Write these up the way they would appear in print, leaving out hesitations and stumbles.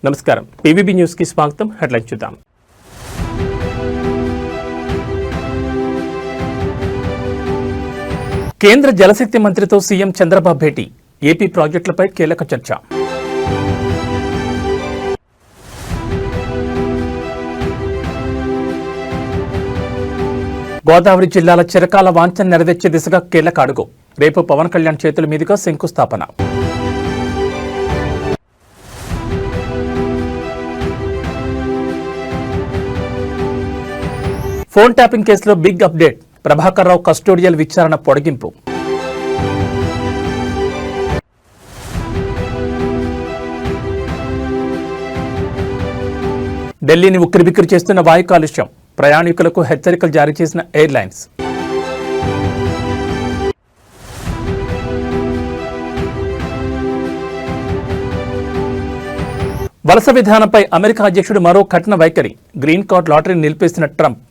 నమస్కారం PVB news కి స్వాగతం. హెడ్లైన్స్ చూద్దాం. కేంద్ర జలశక్తి మంత్రితో సీఎం చంద్రబాబు భేటీ. ఏపీ ప్రాజెక్టులపై కీలక చర్చ. గోదావరి జిల్లాల చిరకాల వాంఛను నెరవేర్చే దిశగా కీలక అడుగు. రేపు పవన్ కళ్యాణ్ చేతుల మీదుగా శంకుస్థాపన. ఫోన్ ట్యాపింగ్ కేసులో big update. Prabhakar Rao custodial విచారణ పొడిగింపు. ఢిల్లీని ఉక్కిరిబిక్కిరి చేస్తున్న వాయు కాలుష్యం. ప్రయాణికులకు హెచ్చరికలు జారీ చేసిన ఎయిర్లైన్స్. వలస విధానంపై అమెరికా అధ్యక్షుడు మరో కఠిన వైఖరి. గ్రీన్ కార్డ్ లాటరీని నిలిపేసిన ట్రంప్.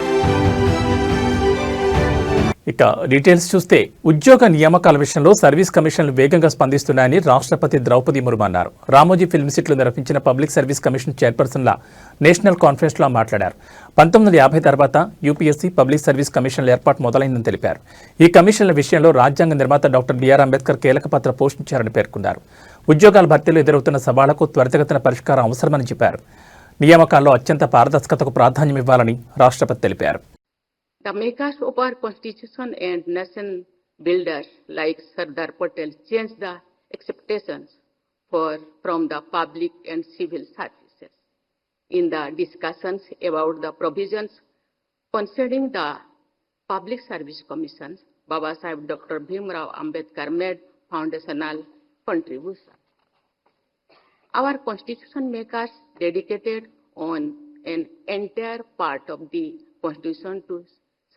ఇక డీటెయిల్స్ చూస్తే ఉద్యోగ నియామకాల విషయంలో సర్వీస్ కమిషన్లు వేగంగా స్పందిస్తున్నాయని రాష్ట్రపతి ద్రౌపది ముర్ము అన్నారు. రామోజీ ఫిల్మ్ సిటీలో నిర్వహించిన పబ్లిక్ సర్వీస్ కమిషన్ చైర్పర్సన్ల నేషనల్ కాన్ఫరెన్స్లో మాట్లాడారు. 1950 తర్వాత యూపీఎస్సీ పబ్లిక్ సర్వీస్ కమిషన్ల ఏర్పాటు మొదలైందని తెలిపారు. ఈ కమిషన్ల విషయంలో రాజ్యాంగ నిర్మాత డాక్టర్ బిఆర్ అంబేద్కర్ కీలక పాత్ర పోషించారని పేర్కొన్నారు. ఉద్యోగాల భర్తీలో ఎదురవుతున్న సవాళ్లకు త్వరితగతిన పరిష్కారం అవసరమని చెప్పారు. నియామకాల్లో అత్యంత పారదర్శకతకు ప్రాధాన్యం ఇవ్వాలని రాష్ట్రపతి తెలిపారు. The makers of our constitution and nation builders like Sardar Patel changed the expectations from the public and civil services. In the discussions about the provisions concerning the Public Service Commissions, Baba Sahib Dr. Bhimrao Ambedkar made foundational contribution. Our constitution makers dedicated on an entire part of the constitution to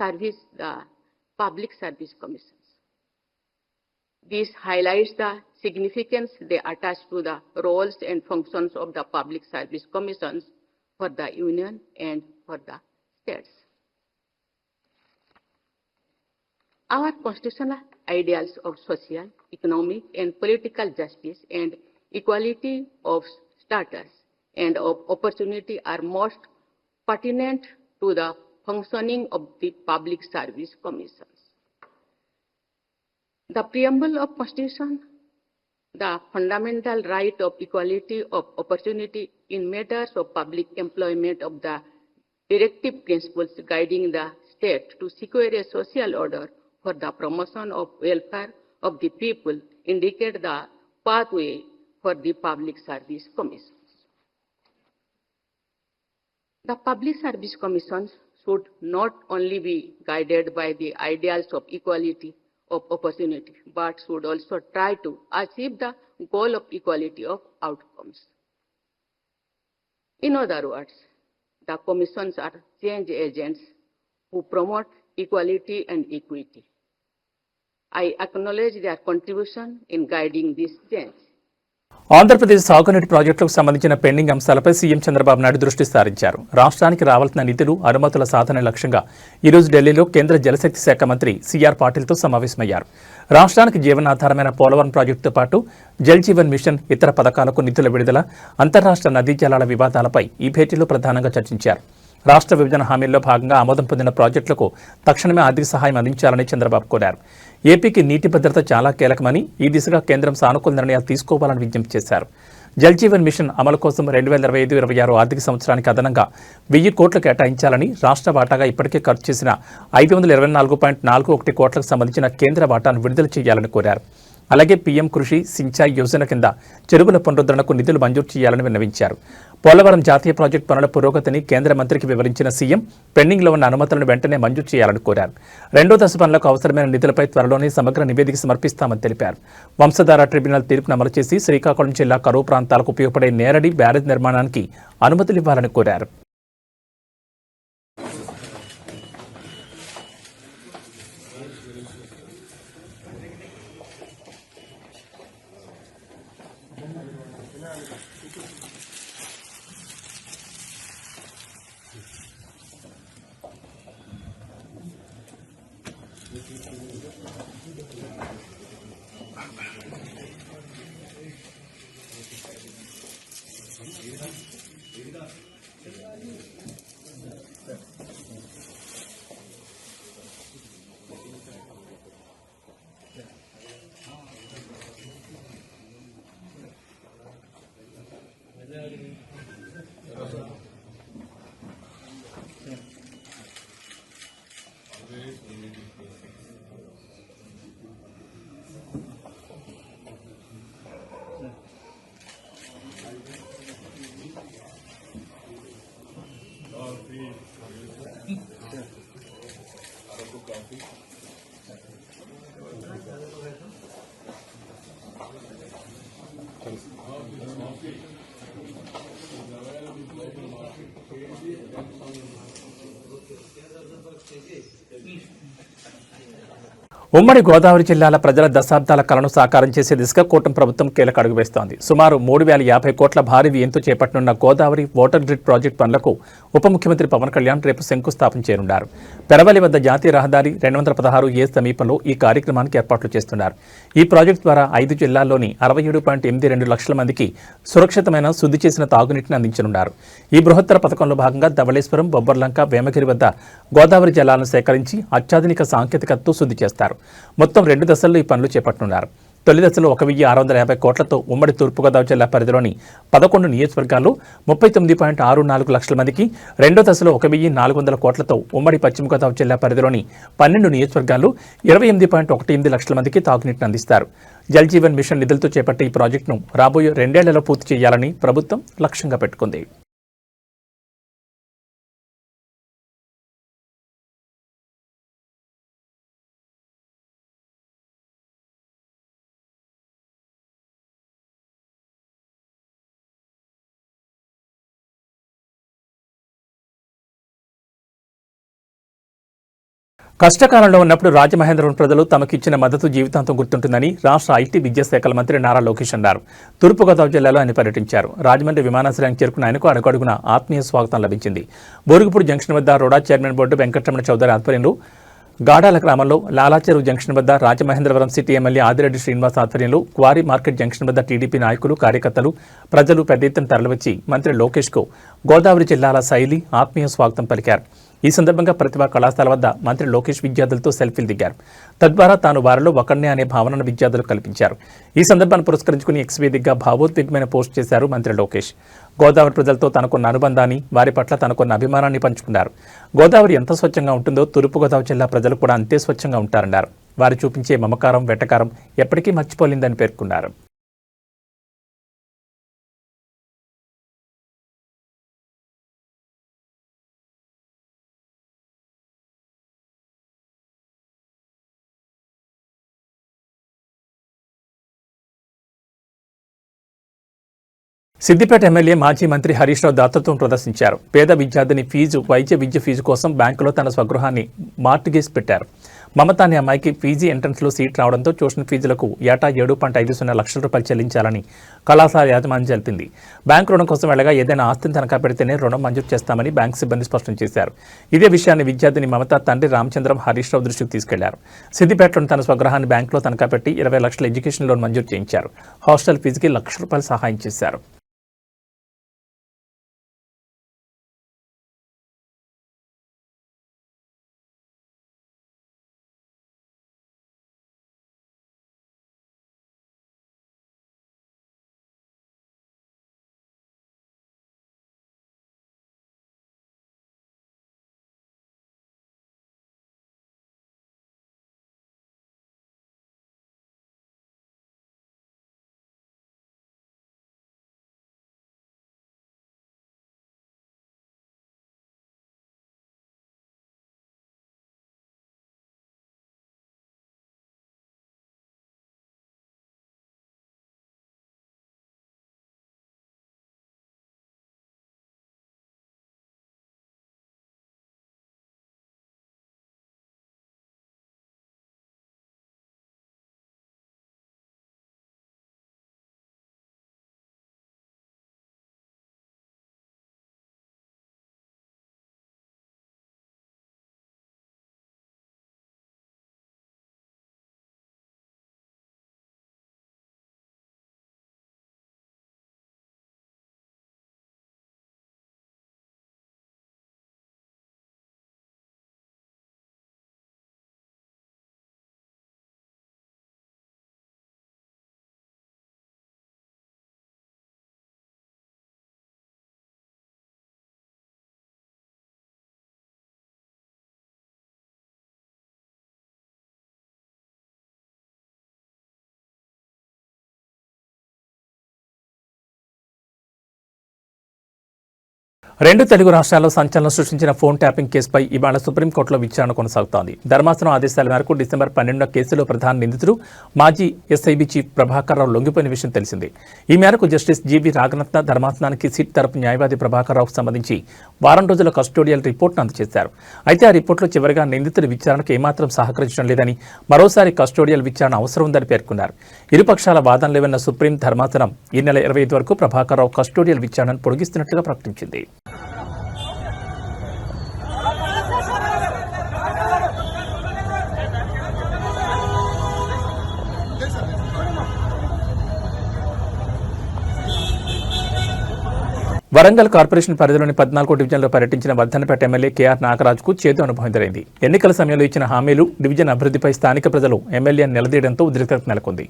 service the Public Service Commissions. This highlights the significance they attach to the roles and functions of the Public Service Commissions for the Union and for the states. Our constitutional ideals of social, economic, and political justice and equality of status and of opportunity are most pertinent to the functioning of the Public Service Commissions. The preamble of Constitution, the fundamental right of equality of opportunity in matters of public employment of the directive principles guiding the state to secure a social order for the promotion of welfare of the people indicate the pathway for the Public Service Commissions. The Public Service Commissions should not only be guided by the ideals of equality of opportunity, but should also try to achieve the goal of equality of outcomes. In other words, the commissions are change agents who promote equality and equity. I acknowledge their contribution in guiding this change. Andhra Pradesh సాగునీటి ప్రాజెక్టులకు సంబంధించిన pending అంశాలపై CM Chandrababu Naidu దృష్టి సారించారు. రాష్ట్రానికి రావాల్సిన నిధులు, అనుమతుల సాధన లక్ష్యంగా ఈరోజు ఢిల్లీలో కేంద్ర జలశక్తి శాఖ మంత్రి సిఆర్ పాటిల్తో సమావేశమయ్యారు. రాష్ట్రానికి జీవనాధారమైన పోలవరం ప్రాజెక్టుతో పాటు జల్ జీవన్ మిషన్, ఇతర పథకాలకు నిధుల విడుదల, అంతర్రాష్ట్ర నదీ జలాల వివాదాలపై ఈ భేటీలో ప్రధానంగా చర్చించారు. రాష్ట్ర విభజన హామీల్లో భాగంగా ఆమోదం పొందిన ప్రాజెక్టులకు తక్షణమే ఆర్థిక సహాయం అందించాలని చంద్రబాబు కోరారు. ఏపీకి నీటి భద్రత చాలా కీలకమని, ఈ దిశగా కేంద్రం సానుకూల నిర్ణయాలు తీసుకోవాలని విజ్ఞప్తి చేశారు. జల్ జీవన్ మిషన్ అమలు కోసం 2025-26 ఆర్థిక సంవత్సరానికి అదనంగా 1000 కోట్లు కేటాయించాలని, రాష్ట్ర వాటాగా ఇప్పటికే ఖర్చు చేసిన 524.41 కోట్లకు సంబంధించిన కేంద్ర వాటాను విడుదల చేయాలని కోరారు. అలాగే పీఎం కృషి సించాయ్ యోజన కింద చెరువుల పునరుద్ధరణకు నిధులు మంజూరు చేయాలని విన్నవించారు. పోలవరం జాతీయ ప్రాజెక్టు పనుల పురోగతిని కేంద్ర మంత్రికి వివరించిన సీఎం పెండింగ్లో ఉన్న అనుమతులను వెంటనే మంజూరు చేయాలని కోరారు. రెండో దశ పనులకు అవసరమైన నిధులపై త్వరలోనే సమగ్ర నివేదిక సమర్పిస్తామని తెలిపారు. వంశధార ట్రిబ్యునల్ తీర్పును అమలు చేసి శ్రీకాకుళం జిల్లా కరువు ప్రాంతాలకు ఉపయోగపడే నేరడి బ్యారేజ్ నిర్మాణానికి అనుమతులు ఇవ్వాలని కోరారు. ఉమ్మడి గోదావరి జిల్లాల ప్రజల దశాబ్దాల కలను సాకారం చేసే దిశగా కూటమి ప్రభుత్వం కీలక అడుగు వేస్తోంది. సుమారు 3,050 కోట్ల భారీ వ్యయంతో చేపట్టనున్న గోదావరి వాటర్ గ్రిడ్ ప్రాజెక్టు పనులకు ఉప ముఖ్యమంత్రి పవన్ కళ్యాణ్ రేపు శంకుస్థాపన చేయనున్నారు. పెరవలి వద్ద జాతీయ రహదారి 216 సమీపంలో ఈ కార్యక్రమానికి ఏర్పాట్లు చేస్తున్నారు. ఈ ప్రాజెక్టు ద్వారా 5 జిల్లాల్లోని 67.82 లక్షల మందికి సురక్షితమైన శుద్ధి చేసిన తాగునీటిని అందించనున్నారు. ఈ బృహత్తర పథకంలో భాగంగా ధవళేశ్వరం, బొబ్బర్లంక, వేమగిరి వద్ద గోదావరి జలాలను సేకరించి అత్యాధునిక సాంకేతికతతో శుద్ధి చేస్తారు. మొత్తం 2 దశల్లో ఈ పనులు చేపట్టనున్నారు. తొలి దశలో 1,650 కోట్లతో ఉమ్మడి తూర్పుగోదావరి జిల్లా పరిధిలోని 11 నియోజకవర్గాల్లో 39.64 లక్షల మందికి, రెండో దశలో 1,400 కోట్లతో ఉమ్మడి పశ్చిమ గోదావరి జిల్లా పరిధిలోని 12 నియోజకవర్గాల్లో 28.18 లక్షల మందికి తాగునీటిని అందిస్తారు. జల్ జీవన్ మిషన్ నిధులతో చేపట్టే ఈ ప్రాజెక్టును రాబోయే 2 ఏళ్లలో పూర్తి చేయాలని ప్రభుత్వం లక్ష్యంగా పెట్టుకుంది. కష్టకాలంలో ఉన్నప్పుడు రాజమహేంద్రవరం ప్రజలు తమకిచ్చిన మద్దతు జీవితాంతం గుర్తుంటుందని రాష్ట్ర ఐటీ విద్యాశాఖల మంత్రి నారా లోకేష్ అన్నారు. తూర్పుగోదావరి జిల్లాలో ఆయన పర్యటించారు. రాజమండ్రి విమానాశ్రయానికి చేరుకున్న ఆయనకు అడుగడుగున ఆత్మీయ స్వాగతం లభించింది. బోరుగుపూడి జంక్షన్ వద్ద రోడా చైర్మన్ బోర్డు వెంకటరమణ చౌదరి ఆధ్వర్యంలో, గాడాల గ్రామంలో లాలాచెరువు జంక్షన్ వద్ద రాజమహేంద్రవరం సిటీ ఎమ్మెల్యే ఆదిరెడ్డి శ్రీనివాస్ ఆధ్వర్యంలో, క్వారీ మార్కెట్ జంక్షన్ వద్ద టీడీపీ నాయకులు, కార్యకర్తలు, ప్రజలు పెద్ద ఎత్తున తరలివచ్చి మంత్రి లోకేష్కు గోదావరి జిల్లాల శైలి ఆత్మీయ స్వాగతం పలికారు. ఈ సందర్భంగా ప్రతిభా కళాశాల వద్ద మంత్రి లోకేష్ విద్యార్థులతో సెల్ఫీలు దిగారు. తద్వారా తాను వారిలో ఒకరినే అనే భావనను విద్యార్థులు కల్పించారు. ఈ సందర్భాన్ని పురస్కరించుకుని ఎక్స్ వేదికగా భావోద్వేగమైన పోస్ట్ చేశారు మంత్రి లోకేష్. గోదావరి ప్రజలతో తనకున్న అనుబంధాన్ని, వారి పట్ల తనకున్న అభిమానాన్ని పంచుకున్నారు. గోదావరి ఎంత స్వచ్ఛంగా ఉంటుందో తూర్పుగోదావరి జిల్లా ప్రజలు కూడా అంతే స్వచ్ఛంగా ఉంటారన్నారు. వారు చూపించే మమకారం, వెటకారం ఎప్పటికీ మర్చిపోలేదని పేర్కొన్నారు. సిద్దిపేట ఎమ్మెల్యే మాజీ మంత్రి హరీష్ రావు దాతృత్వం ప్రదర్శించారు. పేద విద్యార్థిని వైద్య విద్య ఫీజు కోసం బ్యాంకులో తన స్వగృహాన్ని మార్టిగేజ్ పెట్టారు. మమత అనే అమ్మాయికి పీజీ ఎంట్రన్స్లో సీట్ రావడంతో ట్యూషన్ ఫీజులకు ఏటా 7.50 లక్షల రూపాయలు చెల్లించాలని కళాశాల యాజమాన్యం తెలిపింది. బ్యాంకు రుణం కోసం వెళ్ళగా ఏదైనా ఆస్తిని తనఖా పెడితేనే రుణం మంజూరు చేస్తామని బ్యాంకు సిబ్బంది స్పష్టం చేశారు. ఇదే విషయాన్ని విద్యార్థిని మమత తండ్రి రామచంద్రం హరీష్ రావు దృష్టికి తీసుకెళ్లారు. సిద్దిపేటలోని తన స్వగృహాన్ని బ్యాంకులో తనఖా పెట్టి 20 లక్షల ఎడ్యుకేషన్ లోన్ మంజూరు చేయించారు. హాస్టల్ ఫీజుకి ₹1,00,000 సహాయం చేశారు. రెండు తెలుగు రాష్ట్రాల్లో సంచలనం సృష్టించిన ఫోన్ ట్యాపింగ్ కేసుపై ఇవాళ సుప్రీంకోర్టులో విచారణ కొనసాగుతోంది. ధర్మాసనం ఆదేశాల మేరకు డిసెంబర్ 12న కేసులో ప్రధాన నిందితుడు మాజీ ఎస్ఐబీ చీఫ్ ప్రభాకర్ రావు లొంగిపోయిన విషయం తెలిసిందే. ఈ మేరకు జస్టిస్ జీవీ రాఘనత్న ధర్మాసనానికి సిట్ తరపు న్యాయవాది ప్రభాకర్ రావుకు సంబంధించి వారం రోజుల కస్టోడియల్ రిపోర్ట్ను అందజేశారు. అయితే ఆ రిపోర్టులో చివరిగా నిందితుడి విచారణకు ఏమాత్రం సహకరించడం లేదని, మరోసారి కస్టోడియల్ విచారణ అవసరం ఉందని పేర్కొన్నారు. ఇరుపక్షాల వాదనలు లేవన్న సుప్రీం ధర్మాసనం ఈ నెల 25 వరకు ప్రభాకర్ రావు కస్టోడియల్ విచారణను పొడిగిస్తున్నట్లుగా ప్రకటించింది. వరంగల్ కార్పొరేషన్ పరిధిలోని 14వ డివిజన్లో పర్యటించిన వర్ధన్నపేట ఎమ్మెల్యే కేఆర్ నాగరాజుకు చేదు అనుభవం ఎదురైంది. ఎన్నికల సమయంలో ఇచ్చిన హామీలు, డివిజన్ అభివృద్ధిపై స్థానిక ప్రజలు ఎమ్మెల్యేను నిలదీయడంతో ఉద్రిక్తత నెలకొంది.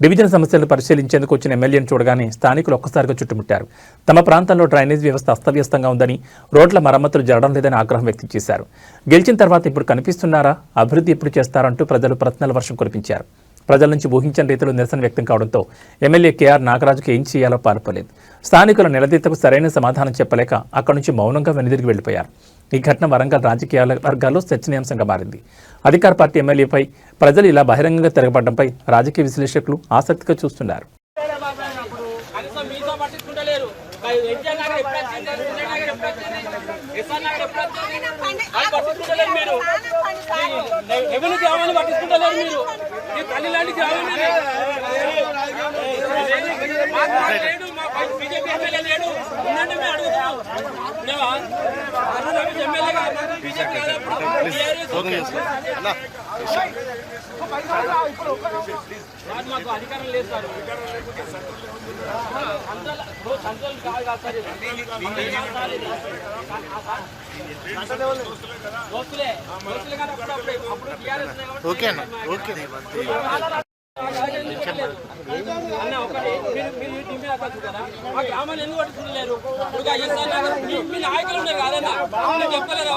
డివిజన్ సమస్యలను పరిశీలించేందుకు వచ్చిన ఎమ్మెల్యేను చూడగానే స్థానికులు ఒక్కసారిగా చుట్టుముట్టారు. తమ ప్రాంతంలో డ్రైనేజ్ వ్యవస్థ అస్తవ్యస్తంగా ఉందని, రోడ్ల మరమ్మతులు జరగడం లేదని ఆగ్రహం వ్యక్తం చేశారు. గెలిచిన తర్వాత ఇప్పుడు కనిపిస్తున్నారా, అభివృద్ధి ఎప్పుడు చేస్తారంటూ ప్రజలు ప్రశ్నల వర్షం కురిపించారు. ప్రజల నుంచి ఊహించని రీతిలో నిరసన వ్యక్తం కావడంతో ఎమ్మెల్యే కేఆర్ నాగరాజుకు ఏం చేయాలో పాల్పలేదు. స్థానికుల నిలదీతకు సరైన సమాధానం చెప్పలేక అక్కడి నుంచి మౌనంగా వెనుదిరిగి వెళ్లిపోయారు. ఈ ఘటన వరంగల్ రాజకీయ వర్గాల్లో చర్చనీయాంశంగా మారింది. అధికార పార్టీ ఎమ్మెల్యేపై ప్రజలు ఇలా బహిరంగంగా తిరగబడ్డంపై రాజకీయ విశ్లేషకులు ఆసక్తిగా చూస్తున్నారు. మాకు అధికారం లేదు సార్. ఓకే అన్న, ఓకే అన్న ఒకటి మా గ్రామాన్ని ఎందుకు పట్టుకుంటలేరు? మీ నాయకులు ఉన్నారు కాదన్నా, చెప్పలేరు.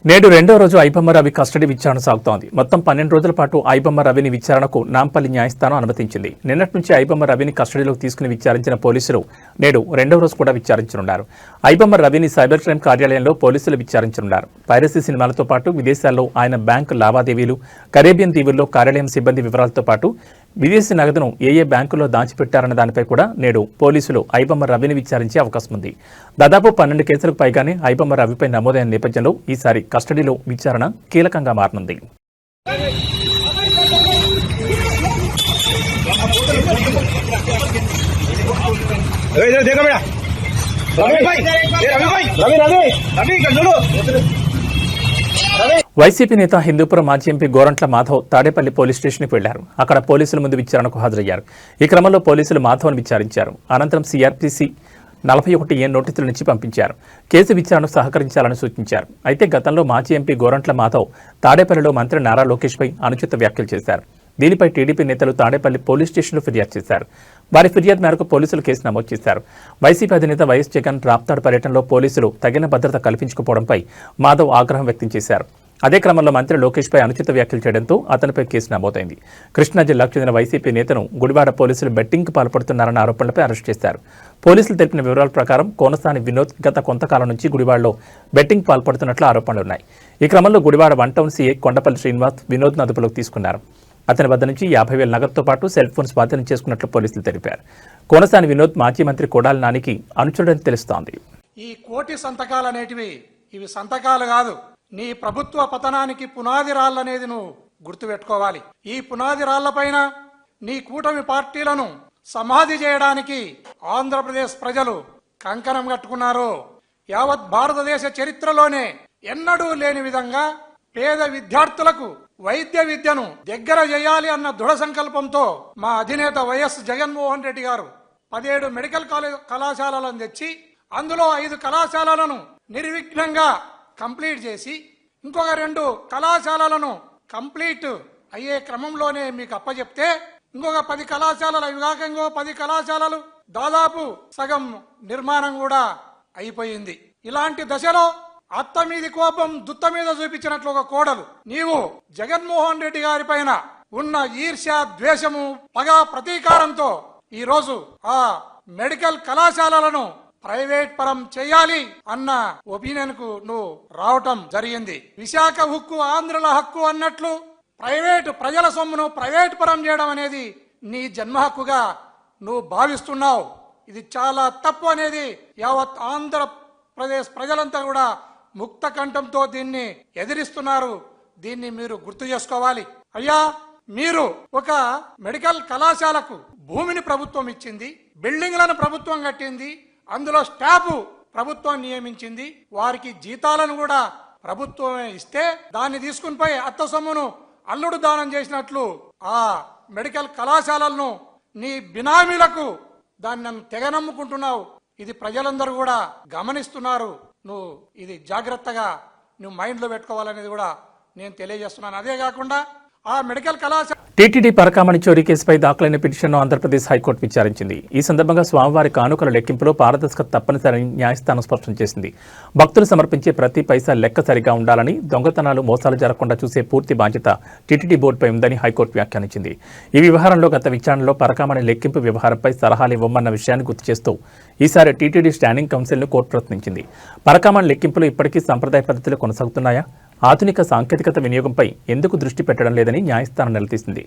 నేడు రెండో రోజు ఐబొమ్మ రవి కస్టడీ విచారణ సాగుతోంది. మొత్తం 12 రోజుల పాటు ఐబొమ్మ రవిని విచారణకు నాంపల్లి న్యాయస్థానం అనుమతించింది. నిన్నటి నుంచి ఐబొమ్మ రవిని కస్టడీలోకి తీసుకుని విచారించిన పోలీసులు నేడు రెండో రోజు కూడా విచారించనున్నారు. ఐబొమ్మ రవిని సైబర్ క్రైమ్ కార్యాలయంలో పోలీసులు విచారించనున్నారు. పైరసీ సినిమాలతో పాటు విదేశాల్లో ఆయన బ్యాంకు లావాదేవీలు, కరేబియన్ దీవుల్లో కార్యాలయం సిబ్బంది వివరాలతో పాటు విదేశీ నగదును ఏ బ్యాంకుల్లో దాచిపెట్టారన్న దానిపై కూడా నేడు పోలీసులు ఐబొమ్మ రవిని విచారించే అవకాశం ఉంది. దాదాపు 12 కేసులకు పైగానే ఐబొమ్మ రవిపై నమోదైన నేపథ్యంలో ఈసారి కస్టడీలో విచారణ కీలకంగా మారనుంది. వైసీపీ నేత హిందూపురం మాజీ ఎంపీ గోరంట్ల మాధవ్ తాడేపల్లి పోలీస్ స్టేషన్కి వెళ్లారు. అక్కడ పోలీసుల ముందు విచారణకు హాజరయ్యారు. ఈ క్రమంలో పోలీసులు మాధవ్ను విచారించారు. అనంతరం సిఆర్పిసి 41A నోటీసుల నుంచి పంపించారు. కేసు విచారణకు సహకరించాలని సూచించారు. అయితే గతంలో మాజీ ఎంపీ గోరంట్ల మాధవ్ తాడేపల్లిలో మంత్రి నారా లోకేష్పై అనుచిత వ్యాఖ్యలు చేశారు. దీనిపై టీడీపీ నేతలు తాడేపల్లి పోలీస్ స్టేషన్లో ఫిర్యాదు చేశారు. వారి ఫిర్యాదు మేరకు పోలీసులు కేసు నమోదు చేశారు. వైసీపీ అధినేత వైఎస్ జగన్ రాప్తాడు పర్యటనలో పోలీసులు తగిన భద్రత కల్పించకపోవడంపై మాధవ్ ఆగ్రహం వ్యక్తం చేశారు. అదే క్రమంలో మంత్రి లోకేష్పై అనుచిత వ్యాఖ్యలు చేయడంతో అతనిపై కేసు నమోదైంది. కృష్ణా జిల్లాకు చెందిన వైసీపీ నేతను గుడివాడ పోలీసులు బెట్టింగ్కు పాల్పడుతున్నారన్న ఆరోపణలపై అరెస్ట్ చేశారు. పోలీసులు తెలిపిన వివరాల ప్రకారం కోనసాని వినోద్ గత కొంతకాలం నుంచి గుడివాడలో బెట్టింగ్ పాల్పడుతున్నట్లు ఆరోపణలున్నాయి. ఈ క్రమంలో గుడివాడ 1 టౌన్ సీఐ కొండపల్లి శ్రీనివాస్ వినోద్ను అదుపులోకి తీసుకున్నారు. అతని వద్ద నుంచి 50,000 నగదుతో పాటు సెల్ ఫోన్ స్వాధీనం చేసుకున్నట్లు పోలీసులు తెలిపారు. కోనసాని వినోద్ మాజీ మంత్రి కొడాలి నానికి అనుచరుడని తెలుస్తోంది. ఈ కోటి సంతకాలు అనేటివి ఇవి సంతకాలు కాదు, నీ ప్రభుత్వ పతనానికి పునాది రాళ్ళనేది నువ్వు గుర్తుపెట్టుకోవాలి. ఈ పునాది రాళ్లపైన నీ కూటమి పార్టీలను సమాధి చేయడానికి ఆంధ్రప్రదేశ్ ప్రజలు కంకణం కట్టుకున్నారు. యావత్ భారతదేశ చరిత్రలోనే ఎన్నడూ లేని విధంగా పేద విద్యార్థులకు వైద్య విద్యను దగ్గర చేయాలి అన్న దృఢ సంకల్పంతో మా అధినేత వైఎస్ జగన్మోహన్ రెడ్డి గారు 17 మెడికల్ కళాశాలలను తెచ్చి అందులో 5 కళాశాలలను నిర్విఘ్నంగా కంప్లీట్ చేసి ఇంకొక 2 కళాశాలలను కంప్లీట్ అయ్యే క్రమంలోనే మీకు అప్పచెప్తే ఇంకొక 10 కళాశాలలు అవి కాక ఇంకో 10 కళాశాలలు దాదాపు సగం నిర్మాణం కూడా అయిపోయింది. ఇలాంటి దశలో అత్త మీది కోపం దుత్త మీద చూపించినట్లు ఒక కోడలు నీవు జగన్మోహన్ రెడ్డి గారి పైన ఉన్న ఈర్ష్య ద్వేషము పగ ప్రతీకారంతో ఈ రోజు ఆ మెడికల్ కళాశాలలను ప్రైవేట్ పరం చేయాలి అన్న ఒపీనియన్ కు నువ్వు రావటం జరిగింది. విశాఖ హక్కు ఆంధ్రుల హక్కు అన్నట్లు ప్రైవేటు ప్రజల సొమ్మును ప్రైవేట్ పరం చేయడం అనేది నీ జన్మ హక్కుగా నువ్వు భావిస్తున్నావు. ఇది చాలా తప్పు అనేది యావత్ ఆంధ్రప్రదేశ్ ప్రజలంతా కూడా ముక్త కంఠంతో దీన్ని ఎదిరిస్తున్నారు. దీన్ని మీరు గుర్తు చేసుకోవాలి. అయ్యా, మీరు ఒక మెడికల్ కళాశాలకు భూమిని ప్రభుత్వం ఇచ్చింది, బిల్డింగ్లను ప్రభుత్వం కట్టింది, అందులో స్టాఫ్ ప్రభుత్వం నియమించింది, వారికి జీతాలను కూడా ప్రభుత్వమే ఇస్తే దాన్ని తీసుకుని పోయి అత్త సొమ్మును అల్లుడు దానం చేసినట్లు ఆ మెడికల్ కళాశాలలను నీ బినామీలకు దాన్ని నన్ను తెగ నమ్ముకుంటున్నావు. ఇది ప్రజలందరూ కూడా గమనిస్తున్నారు. నువ్వు ఇది జాగ్రత్తగా నువ్వు మైండ్లో పెట్టుకోవాలనేది కూడా నేను తెలియజేస్తున్నాను. అదే కాకుండా ఆ మెడికల్ కళాశాల టీటీడీ పరకామణి చోరీ కేసుపై దాఖలైన పిటిషన్ను ఆంధ్రప్రదేశ్ హైకోర్టు విచారించింది. ఈ సందర్భంగా స్వామివారి కానుకల లెక్కింపులో పారదర్శకత తప్పనిసరని న్యాయస్థానం స్పష్టం చేసింది. భక్తులు సమర్పించే ప్రతి పైసా లెక్క సరిగా ఉండాలని, దొంగతనాలు మోసాలు జరగకుండా చూసే పూర్తి బాధ్యత టీటీడీ బోర్డుపై ఉందని హైకోర్టు వ్యాఖ్యానించింది. ఈ వ్యవహారంలో గత విచారణలో పరకామణి లెక్కింపు వ్యవహారంపై సలహాలు ఇవ్వమన్న విషయాన్ని గుర్తు చేస్తూ ఈసారి టీటీడీ స్టాండింగ్ కౌన్సిల్ను కోర్టు ప్రశ్నించింది. పరకామణి లెక్కింపులు ఇప్పటికీ సంప్రదాయ పద్ధతిలో కొనసాగుతున్నాయా? ఆధునిక సాంకేతికత వినియోగంపై ఎందుకు దృష్టి పెట్టడం లేదని న్యాయస్థానం నిలదీసింది.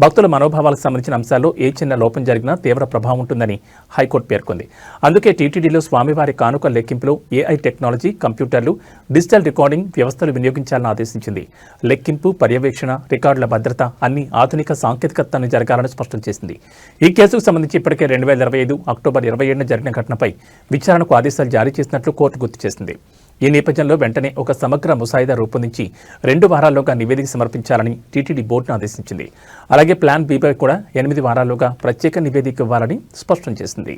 భక్తుల మనోభావాలకు సంబంధించిన అంశాల్లో ఏ చిన్న లోపం జరిగినా తీవ్ర ప్రభావం ఉంటుందని హైకోర్టు పేర్కొంది. అందుకే టీటీడీలో స్వామివారి కానుక లెక్కింపులో ఏఐ టెక్నాలజీ, కంప్యూటర్లు, డిజిటల్ రికార్డింగ్ వ్యవస్థలు వినియోగించాలని ఆదేశించింది. లెక్కింపు, పర్యవేక్షణ, రికార్డుల భద్రత అన్ని ఆధునిక సాంకేతికతను జరగాలని స్పష్టం చేసింది. ఈ కేసుకు సంబంధించి ఇప్పటికే 2025 అక్టోబర్ 27న జరిగిన ఘటనపై విచారణకు ఆదేశాలు జారీ చేసినట్లు కోర్టు గుర్తు చేసింది. ఈ నేపథ్యంలో వెంటనే ఒక సమగ్ర ముసాయిదా రూపొందించి 2 వారాల్లోగా నివేదిక సమర్పించాలని టీటీడీ బోర్డును ఆదేశించింది. అలాగే ప్లాన్ బీపై కూడా 8 వారాల్లోగా ప్రత్యేక నివేదిక ఇవ్వాలని స్పష్టం చేసింది.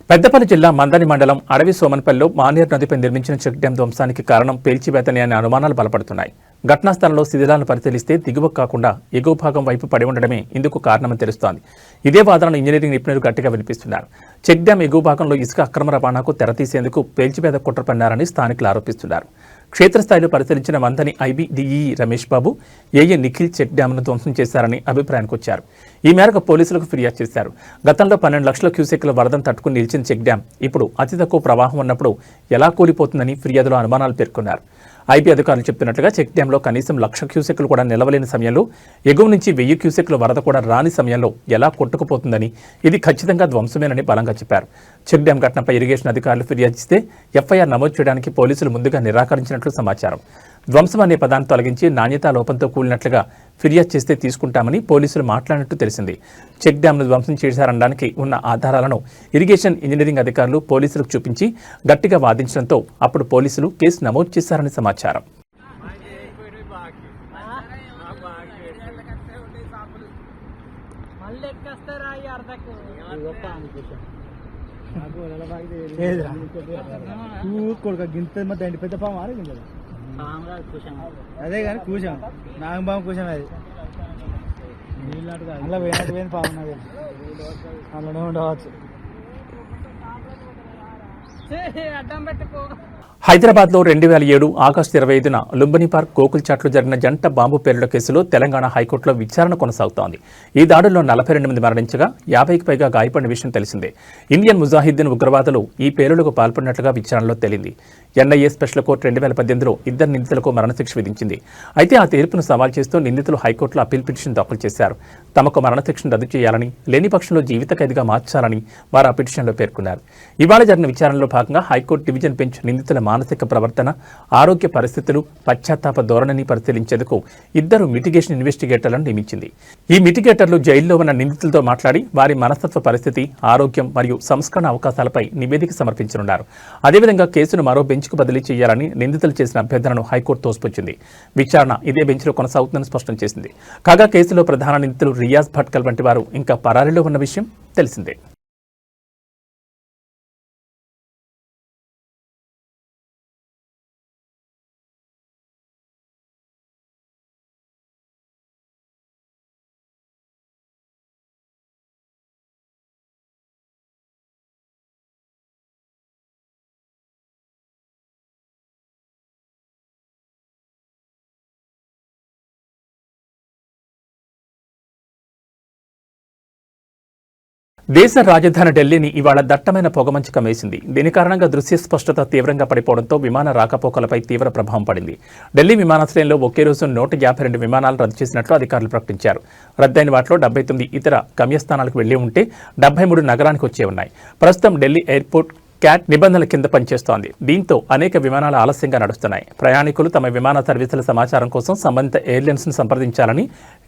పెద్దపల్లి జిల్లా మందని మండలం అడవి సోమన్పల్లిలో మానేరు నదిపై నిర్మించిన చెక్ డ్యాం ధ్వంసానికి కారణం పేల్చివేతనే అనే అనుమానాలు బలపడుతున్నాయి. ఘటనా స్థలంలో శిథిలాలను పరిశీలిస్తే దిగువ కాకుండా ఎగువ భాగం వైపు పడి ఉండడమే ఇందుకు కారణమని తెలుస్తోంది. ఇదే వాదనను ఇంజనీరింగ్ నిపుణులు గట్టిగా వినిపిస్తున్నారు. చెక్ డ్యాం ఎగువ భాగంలో ఇసుక అక్రమ రవాణాకు తెరతీసేందుకు పేల్చివేత కుట్ర పన్నారని స్థానికులు ఆరోపిస్తున్నారు. క్షేత్రస్థాయిలో పరిశీలించిన మందని ఐబీడీఈ రమేష్ బాబు, ఏఏ నిఖిల్ చెక్ డ్యాంను ధ్వంసం చేశారని అభిప్రాయానికి వచ్చారు. ఈ మేరకు పోలీసులకు ఫిర్యాదు చేశారు. గతంలో 12 లక్షల క్యూసెక్ల వరదను తట్టుకుని నిలిచిన చెక్ డ్యాం ఇప్పుడు అతి తక్కువ ప్రవాహం ఉన్నప్పుడు ఎలా కూలిపోతుందని ఫిర్యాదులో అనుమానాలు పేర్కొన్నారు. ఐబీ అధికారులు చెప్తున్నట్లుగా చెక్ డ్యాంలో కనీసం 1,00,000 క్యూసెక్లు కూడా నిలవలేని సమయంలో, ఎగువ నుంచి 1000 క్యూసెక్ల వరద కూడా రాని సమయంలో ఎలా కొట్టుకుపోతుందని, ఇది ఖచ్చితంగా ధ్వంసమేనని బలంగా చెప్పారు. చెక్ డ్యాం ఘటనపై ఇరిగేషన్ అధికారులు ఫిర్యాదు చేస్తే ఎఫ్ఐఆర్ నమోదు చేయడానికి పోలీసులు ముందుగా నిరాకరించినట్లు సమాచారం. ధ్వంసం అనే పదాన్ని తొలగించి నాణ్యతా లోపంతో కూలినట్లుగా ఫిర్యాదు చేస్తే తీసుకుంటామని పోలీసులు మాట్లాడినట్టు తెలిసింది. చెక్ డ్యాంను ధ్వంసం చేశారనడానికి ఉన్న ఆధారాలను ఇరిగేషన్ ఇంజనీరింగ్ అధికారులు పోలీసులకు చూపించి గట్టిగా వాదించడంతో అప్పుడు పోలీసులు కేసు నమోదు చేశారని సమాచారం. అదే కానీ కూసాం నాగబాబు కూసాం అది అలా పోయినట్టు పోయింది పావున్నది అలానే ఉండవచ్చు. హైదరాబాద్లో 2007 ఆగస్టు 25న లుంబిని పార్క్ గోకుల్చాట్లో జరిగిన జంట బాంబు పేలుళ్ల కేసులో తెలంగాణ హైకోర్టులో విచారణ కొనసాగుతోంది. ఈ దాడుల్లో 42 మంది మరణించగా 50కి పైగా గాయపడిన విషయం తెలిసిందే. ఇండియన్ ముజాహిద్దీన్ ఉగ్రవాదులు ఈ పేలుళ్లకు పాల్పడినట్లుగా విచారణలో తేలింది. ఎన్ఐఏ స్పెషల్ కోర్టు 2018లో ఇద్దరు నిందితులకు మరణశిక్ష విధించింది. అయితే ఆ తీర్పును సవాల్ చేస్తూ నిందితులు హైకోర్టులో అప్పీల్ పిటిషన్ దాఖలు చేశారు. తమకు మరణశిక్షను రద్దు చేయాలని, లేని పక్షంలో జీవిత ఖైదుగా మార్చాలని వారు ఆ పిటిషన్లో పేర్కొన్నారు. ఇవాళ జరిగిన విచారణలో భాగంగా హైకోర్టు డివిజన్ బెంచ్ నిందితుల మానసిక ప్రవర్తన, ఆరోగ్య పరిస్థితులు, పశ్చాత్తాప ధోరణిని పరిశీలించేందుకు ఇద్దరు మిటిగేషన్ ఇన్వెస్టిగేటర్లను నియమించింది. ఈ మిటిగేటర్లు జైల్లో ఉన్న నిందితులతో మాట్లాడి వారి మనస్తత్వ పరిస్థితి, ఆరోగ్యం మరియు సంస్కరణ అవకాశాలపై నివేదిక సమర్పించనున్నారు. అదేవిధంగా కేసును మరో బెంచ్కు బదిలీ చేయాలని నిందితులు చేసిన అభ్యర్థనను హైకోర్టు తోసిపుచ్చింది. విచారణ ఇదే బెంచ్లో కొనసాగుతుందని స్పష్టం చేసింది. కాగా కేసులో ప్రధాన నిందితులు రియాజ్ భట్కల్ వంటి వారు ఇంకా పరారీలో ఉన్న విషయం తెలిసిందే. దేశ రాజధాని ఢిల్లీని ఇవాళ దట్టమైన పొగమంచు కమ్మేసింది. దీని కారణంగా దృశ్య స్పష్టత తీవ్రంగా పడిపోవడంతో విమాన రాకపోకలపై తీవ్ర ప్రభావం పడింది. ఢిల్లీ విమానాశ్రయంలో ఒకే రోజు 152 విమానాలు రద్దు చేసినట్లు అధికారులు ప్రకటించారు. రద్దయిన వాటిలో 79 ఇతర గమ్యస్థానాలకు వెళ్లి ఉంటే 73 నగరానికి వచ్చే ఉన్నాయి. ప్రస్తుతం ఢిల్లీ ఎయిర్పోర్ట్ క్యాట్ నిబంధనల కింద పనిచేస్తోంది. దీంతో అనేక విమానాలు ఆలస్యంగా నడుస్తున్నాయి. ప్రయాణికులు తమ విమాన సర్వీసుల సమాచారం కోసం సంబంధిత ఎయిర్లైన్స్ను సంప్రదించాలని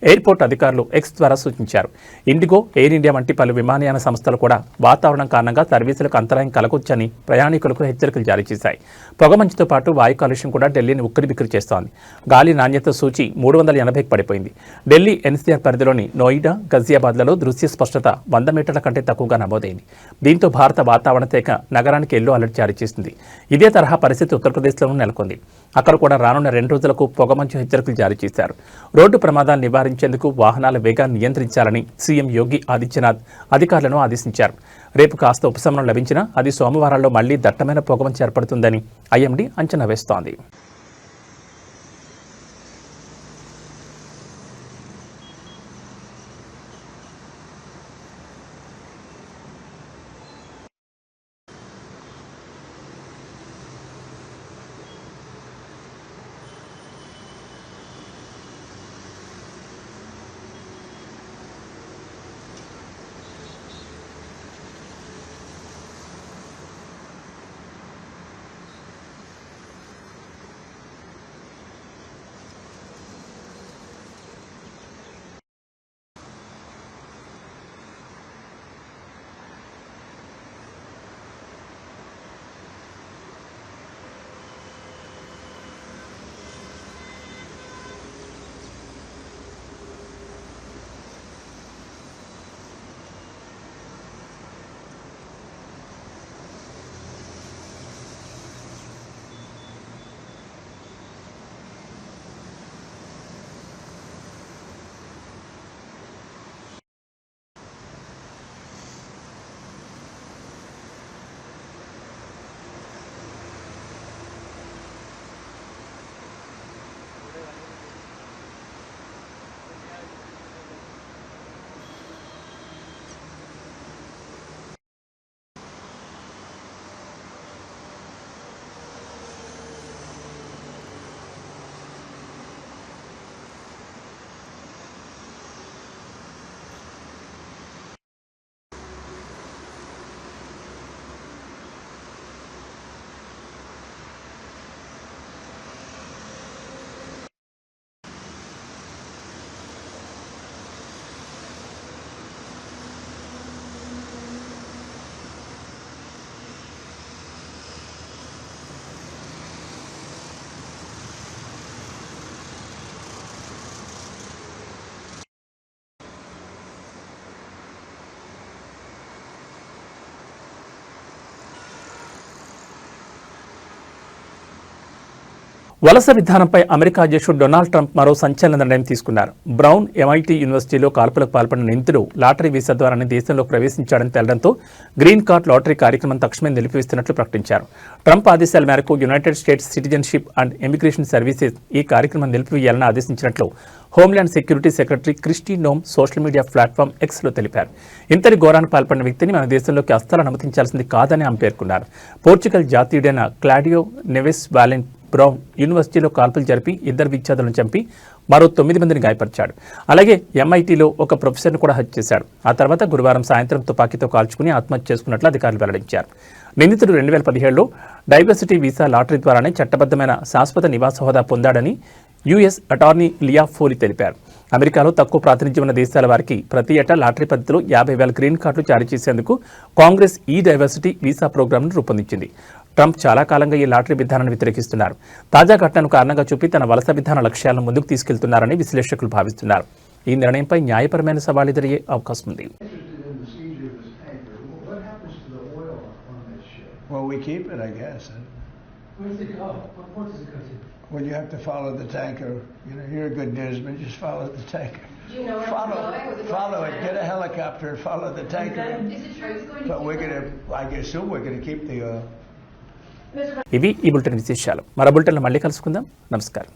ఎయిర్పోర్ట్ అధికారులు ఎక్స్ ద్వారా సూచించారు. ఇండిగో, ఎయిర్ ఇండియా వంటి పలు విమానయాన సంస్థలు కూడా వాతావరణం కారణంగా సర్వీసులకు అంతరాయం కలగొచ్చని ప్రయాణికులకు హెచ్చరికలు జారీ చేశాయి. పొగమంచుతో పాటు వాయు కాలుష్యం కూడా ఢిల్లీని ఉక్కిరిబిక్కిరి చేస్తోంది. గాలి నాణ్యత సూచి 380కి పడిపోయింది. ఢిల్లీ ఎన్సీఆర్ పరిధిలోని నోయిడా, గజియాబాద్లలో దృశ్య స్పష్టత 100 మీటర్ల కంటే తక్కువగా నమోదైంది. దీంతో భారత వాతావరణ శాఖ నగరానికి ఎల్లో అలర్ట్ జారీ చేసింది. ఇదే తరహా పరిస్థితి ఉత్తరప్రదేశ్లోనూ నెలకొంది. అక్కడ కూడా రానున్న 2 రోజులకు పొగమంచు హెచ్చరికలు జారీ చేశారు. రోడ్డు ప్రమాదాలు నివారించేందుకు వాహనాల వేగాన్ని నియంత్రించాలని సీఎం యోగి ఆదిత్యనాథ్ అధికారులను ఆదేశించారు. రేపు కాస్త ఉపశమనం లభించినా అది సోమవారాల్లో మళ్లీ దట్టమైన పొగమంచు ఏర్పడుతుందని ఐఎండీ అంచనా వేస్తోంది. వలస విధానంపై అమెరికా అధ్యక్షుడు డొనాల్డ్ ట్రంప్ మరో సంచలన నిర్ణయం తీసుకున్నారు. బ్రౌన్ ఎంఐటీ యూనివర్సిటీలో కాల్పులకు పాల్పడిన నిందితుడు లాటరీ వీసా ద్వారానే దేశంలోకి ప్రవేశించాడని తేలడంతో గ్రీన్ కార్డ్ లాటరీ కార్యక్రమం తక్షణమే నిలిపివేస్తున్నట్లు ప్రకటించారు. ట్రంప్ ఆదేశాల మేరకు United states citizenship and immigration services ఈ కార్యక్రమం నిలిపివేయాలని ఆదేశించినట్లు homeland security secretary Christie నోమ్ social media platform ఎక్స్లో తెలిపారు. ఇంతటి ఘోరానికి పాల్పడిన వ్యక్తిని మన దేశంలోకి అస్సలు అనుమతించాల్సింది కాదని ఆమె పేర్కొన్నారు. పోర్చుగల్ జాతీయుడైన క్లాడియో నెవెస్ వాలెంట్ బ్రౌన్ యూనివర్సిటీలో కాల్పులు జరిపి 2 విద్యార్థులను చంపి మరో 9 మందిని గాయపరిచాడు. అలాగే MITలో ఒక ప్రొఫెసర్ను కూడా హత్య చేశాడు. ఆ తర్వాత గురువారం సాయంత్రం తుపాకీతో కాల్చుకుని ఆత్మహత్య చేసుకున్నట్లు అధికారులు వెల్లడించారు. నిందితుడు 2017లో డైవర్సిటీ వీసా లాటరీ ద్వారానే చట్టబద్ధమైన శాశ్వత నివాస హోదా పొందాడని US అటార్నీ లియా ఫోలీ తెలిపారు. అమెరికాలో తక్కువ ప్రాతినిధ్యం ఉన్న దేశాల వారికి ప్రతి ఏటా లాటరీ పద్ధతిలో 50,000 గ్రీన్ కార్డులు జారీ చేసేందుకు కాంగ్రెస్ ఈ డైవర్సిటీ వీసా ప్రోగ్రాంను రూపొందించింది. ట్రంప్ చాలా కాలంగా ఈ లాటరీ విధానాన్ని వ్యతిరేకిస్తున్నారు. తాజా ఘటనను కారణంగా చూపి తన వలస విధాన లక్ష్యాలను ముందుకు తీసుకెళ్తున్నారని విశ్లేషకులు భావిస్తున్నారు. ఈ నిర్ణయంపై న్యాయపరమైన సవాలు ఎదురయ్యే అవకాశం ఉంది. Well, we keep it, I guess. Where does it go? What port does it go to? Well, you have to follow the tanker. You know, you're a good newsman. Just follow the tanker. Do you know where Follow, it's going? Was it follow going it. to Get a helicopter and follow the tanker. Is it true it's going to But we're gonna, I assume we're gonna keep the. ఇవి ఈ bulletin విశేషాలు. మరో బులెటిన్లో మళ్ళీ కలుసుకుందాం. నమస్కారం.